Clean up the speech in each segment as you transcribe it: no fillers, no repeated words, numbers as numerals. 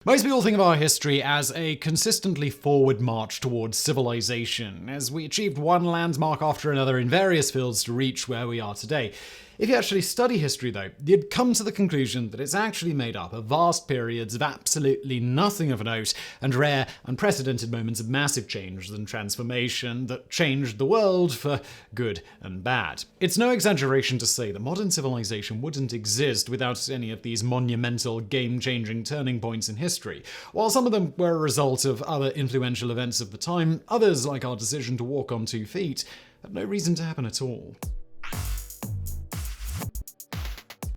Most people think of our history as a consistently forward march towards civilization, as we achieved one landmark after another in various fields to reach where we are today. If you actually study history, though, you'd come to the conclusion that it's actually made up of vast periods of absolutely nothing of note and rare, unprecedented moments of massive change and transformation that changed the world for good and bad. It's no exaggeration to say that modern civilization wouldn't exist without any of these monumental, game-changing turning points in history. While some of them were a result of other influential events of the time, others, like our decision to walk on 2 feet, had no reason to happen at all.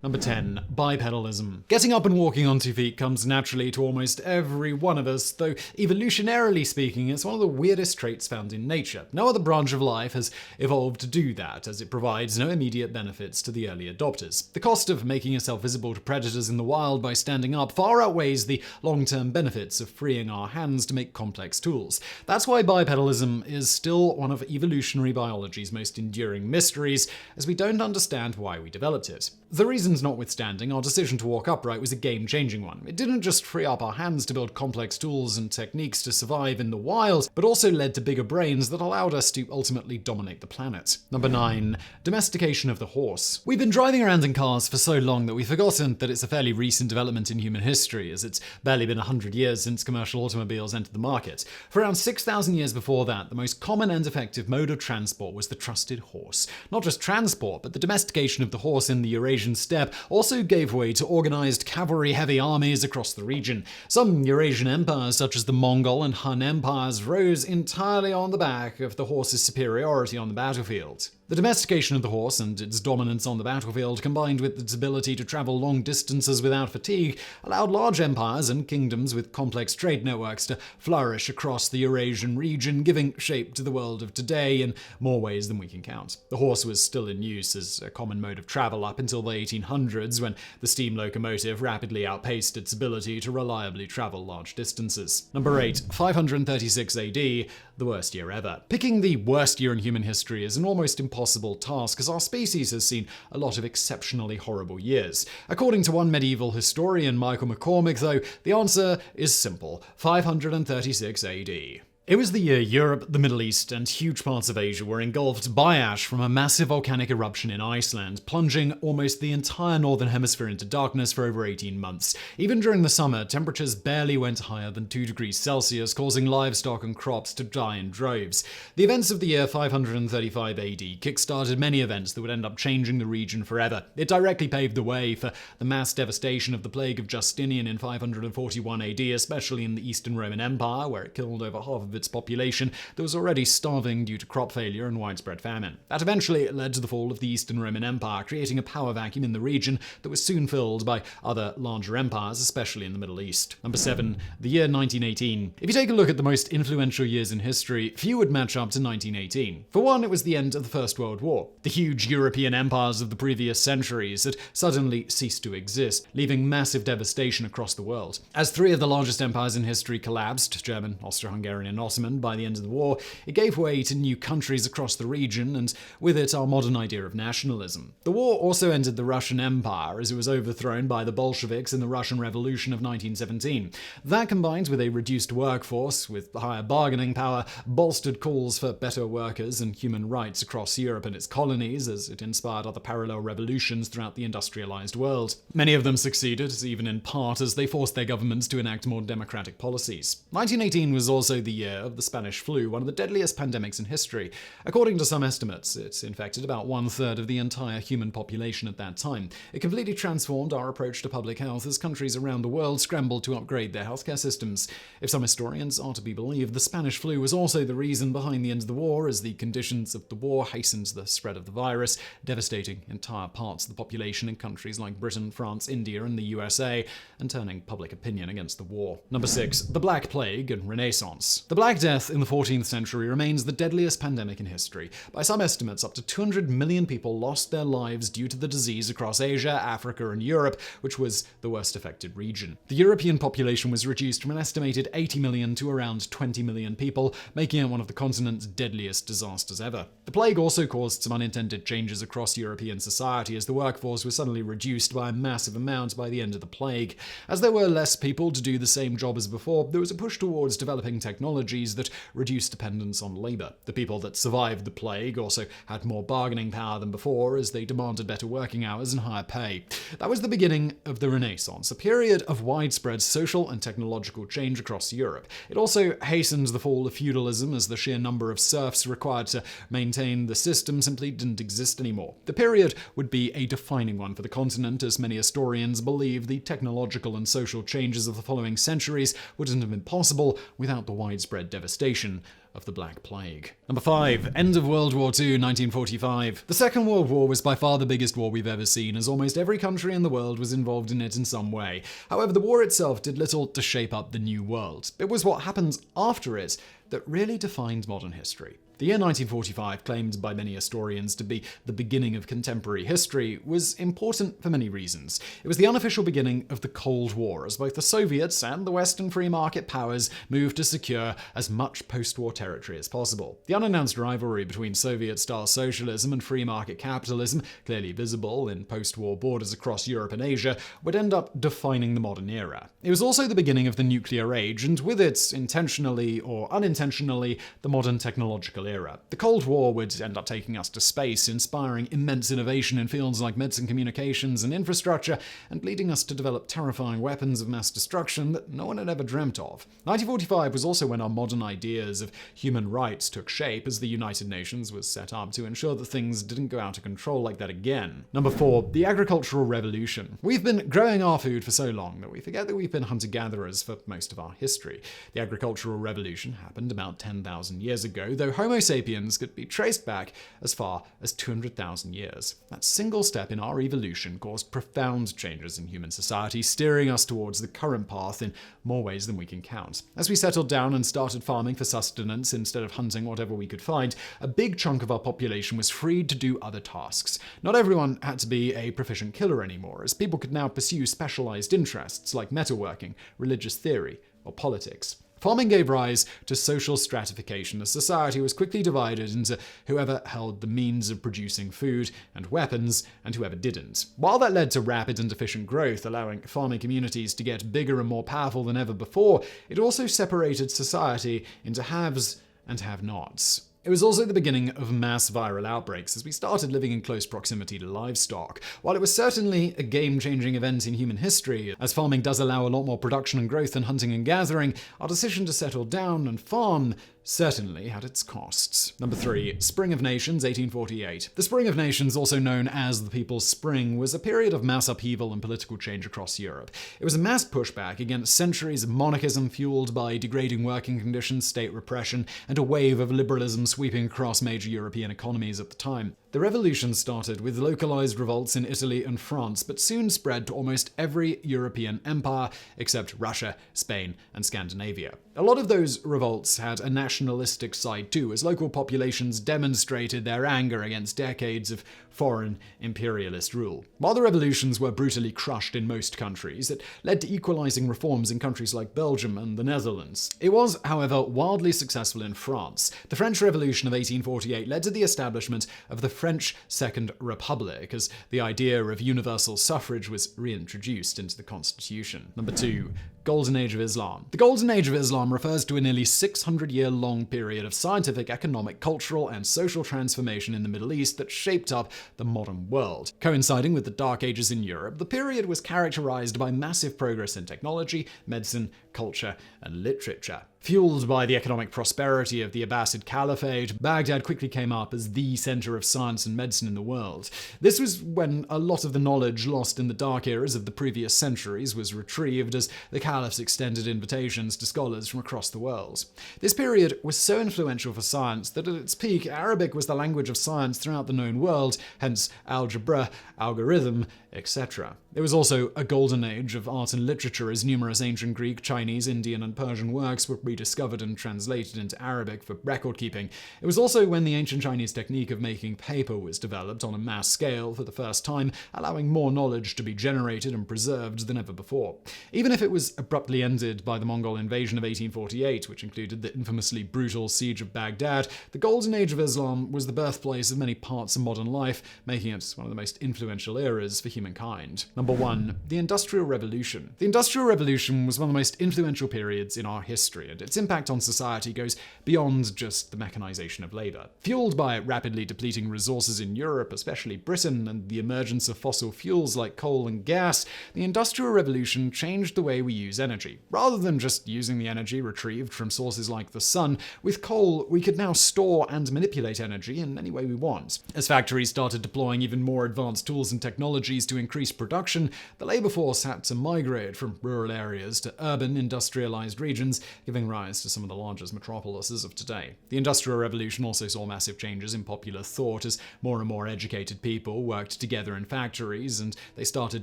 Number 10. Bipedalism. Getting up and walking on 2 feet comes naturally to almost every one of us, though evolutionarily speaking, it's one of the weirdest traits found in nature. No other branch of life has evolved to do that, as it provides no immediate benefits to the early adopters. The cost of making yourself visible to predators in the wild by standing up far outweighs the long-term benefits of freeing our hands to make complex tools. That's why bipedalism is still one of evolutionary biology's most enduring mysteries, as we don't understand why we developed it. The reasons notwithstanding, our decision to walk upright was a game-changing one. It didn't just free up our hands to build complex tools and techniques to survive in the wild, but also led to bigger brains that allowed us to ultimately dominate the planet. Number 9. Domestication of the horse. We've been driving around in cars for so long that we've forgotten that it's a fairly recent development in human history, as it's barely been 100 years since commercial automobiles entered the market. For around 6,000 years before that, the most common and effective mode of transport was the trusted horse. Not just transport, but the domestication of the horse in the Eurasian steppe also gave way to organized cavalry-heavy armies across the region. Some Eurasian empires, such as the Mongol and Han empires, rose entirely on the back of the horse's superiority on the battlefield. The domestication of the horse and its dominance on the battlefield, combined with its ability to travel long distances without fatigue, allowed large empires and kingdoms with complex trade networks to flourish across the Eurasian region, giving shape to the world of today in more ways than we can count. The horse was still in use as a common mode of travel up until the 1800s, when the steam locomotive rapidly outpaced its ability to reliably travel large distances. Number 8. 536 AD, the worst year ever. Picking the worst year in human history is an almost impossible task, as our species has seen a lot of exceptionally horrible years. According to one medieval historian, Michael McCormick, though, the answer is simple: 536 AD. It was the year Europe, the Middle East, and huge parts of Asia were engulfed by ash from a massive volcanic eruption in Iceland, plunging almost the entire northern hemisphere into darkness for over 18 months. Even during the summer, temperatures barely went higher than 2 degrees Celsius, causing livestock and crops to die in droves. The events of the year 535 AD kick-started many events that would end up changing the region forever. It directly paved the way for the mass devastation of the plague of Justinian in 541 AD, especially in the Eastern Roman Empire, where it killed over half of its population that was already starving due to crop failure and widespread famine. That eventually led to the fall of the Eastern Roman Empire, creating a power vacuum in the region that was soon filled by other larger empires, especially in the Middle East. Number 7. The year 1918. If you take a look at the most influential years in history, few would match up to 1918. For one, it was the end of the First World War. The huge European empires of the previous centuries had suddenly ceased to exist, leaving massive devastation across the world. As 3 of the largest empires in history collapsed, German, Austro-Hungarian, and Ottoman, by the end of the war, it gave way to new countries across the region, and with it our modern idea of nationalism. The war also ended the Russian Empire, as it was overthrown by the Bolsheviks in the Russian Revolution of 1917. That, combined with a reduced workforce, with higher bargaining power, bolstered calls for better workers and human rights across Europe and its colonies, as it inspired other parallel revolutions throughout the industrialized world. Many of them succeeded, even in part as they forced their governments to enact more democratic policies. 1918 was also the year of the Spanish flu, one of the deadliest pandemics in history. According to some estimates, it infected about 1/3 of the entire human population at that time. It completely transformed our approach to public health as countries around the world scrambled to upgrade their healthcare systems. If some historians are to be believed, the Spanish flu was also the reason behind the end of the war, as the conditions of the war hastened the spread of the virus, devastating entire parts of the population in countries like Britain, France, India, and the USA, and turning public opinion against the war. Number 6. The Black Plague and Renaissance. The Black Death in the 14th century remains the deadliest pandemic in history. By some estimates, up to 200 million people lost their lives due to the disease across Asia, Africa, and Europe, which was the worst affected region. The European population was reduced from an estimated 80 million to around 20 million people, making it one of the continent's deadliest disasters ever. The plague also caused some unintended changes across European society, as the workforce was suddenly reduced by a massive amount by the end of the plague. As there were less people to do the same job as before, there was a push towards developing technologies that reduced dependence on labor. The people that survived the plague also had more bargaining power than before, as they demanded better working hours and higher pay. That was the beginning of the Renaissance, a period of widespread social and technological change across Europe. It also hastened the fall of feudalism, as the sheer number of serfs required to maintain the system simply didn't exist anymore. The period would be a defining one for the continent, as many historians believe the technological and social changes of the following centuries wouldn't have been possible without the widespread devastation of the Black Plague. Number 5. End of World War II, 1945. The Second World War was by far the biggest war we've ever seen, as almost every country in the world was involved in it in some way. However, the war itself did little to shape up the new world. It was what happens after it that really defined modern history. The year 1945, claimed by many historians to be the beginning of contemporary history, was important for many reasons. It was the unofficial beginning of the Cold War, as both the Soviets and the Western free market powers moved to secure as much post-war territory as possible. The unannounced rivalry between Soviet-style socialism and free market capitalism, clearly visible in post-war borders across Europe and Asia, would end up defining the modern era. It was also the beginning of the nuclear age, and with it, intentionally or unintentionally, the modern technological era. The Cold War would end up taking us to space, inspiring immense innovation in fields like medicine, communications, and infrastructure, and leading us to develop terrifying weapons of mass destruction that no one had ever dreamt of. 1945 was also when our modern ideas of human rights took shape, as the United Nations was set up to ensure that things didn't go out of control like that again. Number 4. The Agricultural Revolution. We've been growing our food for so long that we forget that we've been hunter-gatherers for most of our history. The Agricultural Revolution happened about 10,000 years ago, though Homo sapiens could be traced back as far as 200,000 years. That single step in our evolution caused profound changes in human society, steering us towards the current path in more ways than we can count. As we settled down and started farming for sustenance instead of hunting whatever we could find, a big chunk of our population was freed to do other tasks. Not everyone had to be a proficient killer anymore, as people could now pursue specialized interests like metalworking, religious theory, or politics. Farming gave rise to social stratification, as society was quickly divided into whoever held the means of producing food and weapons, and whoever didn't. While that led to rapid and efficient growth, allowing farming communities to get bigger and more powerful than ever before, it also separated society into haves and have-nots. It was also the beginning of mass viral outbreaks, as we started living in close proximity to livestock. While it was certainly a game-changing event in human history, as farming does allow a lot more production and growth than hunting and gathering, our decision to settle down and farm certainly had its costs. Number 3. Spring of Nations, 1848. The Spring of Nations, also known as the People's Spring, was a period of mass upheaval and political change across Europe. It was a mass pushback against centuries of monarchism fueled by degrading working conditions, state repression, and a wave of liberalism sweeping across major European economies at the time. The revolution started with localized revolts in Italy and France, but soon spread to almost every European empire except Russia, Spain, and Scandinavia. A lot of those revolts had a nationalistic side too, as local populations demonstrated their anger against decades of foreign imperialist rule. While the revolutions were brutally crushed in most countries, it led to equalizing reforms in countries like Belgium and the Netherlands. It was, however, wildly successful in France. The French Revolution of 1848 led to the establishment of the French Second Republic, as the idea of universal suffrage was reintroduced into the constitution. Number 2. Golden Age of Islam. The Golden Age of Islam refers to a nearly 600-year-long period of scientific, economic, cultural, and social transformation in the Middle East that shaped up the modern world. Coinciding with the Dark Ages in Europe, the period was characterized by massive progress in technology, medicine, culture, and literature. Fueled by the economic prosperity of the Abbasid Caliphate, Baghdad quickly came up as the center of science and medicine in the world. This was when a lot of the knowledge lost in the dark eras of the previous centuries was retrieved, as the caliphs extended invitations to scholars from across the world. This period was so influential for science that at its peak, Arabic was the language of science throughout the known world, hence algebra, algorithm, etc. It was also a golden age of art and literature as numerous ancient Greek, Chinese, Indian, and Persian works were rediscovered and translated into Arabic for record keeping. It was also when the ancient Chinese technique of making paper was developed on a mass scale for the first time, allowing more knowledge to be generated and preserved than ever before. Even if it was abruptly ended by the Mongol invasion of 1848, which included the infamously brutal siege of Baghdad, the golden age of Islam was the birthplace of many parts of modern life, making it one of the most influential eras for humankind. Number 1. The Industrial Revolution. The Industrial Revolution was one of the most influential periods in our history, and its impact on society goes beyond just the mechanization of labor. Fueled by rapidly depleting resources in Europe, especially Britain, and the emergence of fossil fuels like coal and gas, the Industrial Revolution changed the way we use energy. Rather than just using the energy retrieved from sources like the sun, with coal, we could now store and manipulate energy in any way we want. As factories started deploying even more advanced tools and technologies to increase production, the labor force had to migrate from rural areas to urban, industrialized regions, giving rise to some of the largest metropolises of today. The Industrial Revolution also saw massive changes in popular thought as more and more educated people worked together in factories and they started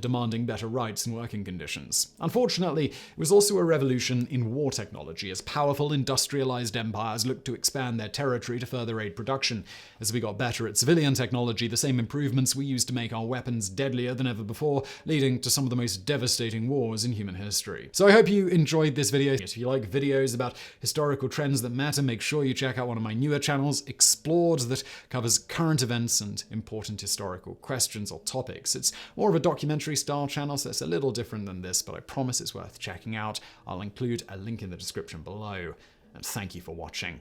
demanding better rights and working conditions. Unfortunately, it was also a revolution in war technology as powerful industrialized empires looked to expand their territory to further aid production. As we got better at civilian technology, the same improvements we used to make our weapons deadlier than ever before, leading to some of the most devastating wars in human history. So I hope you enjoyed this video. If you like videos about historical trends that matter, make sure you check out one of my newer channels, Explored, that covers current events and important historical questions or topics. It's more of a documentary style channel, so it's a little different than this, but I promise it's worth checking out. I'll include a link in the description below. And thank you for watching.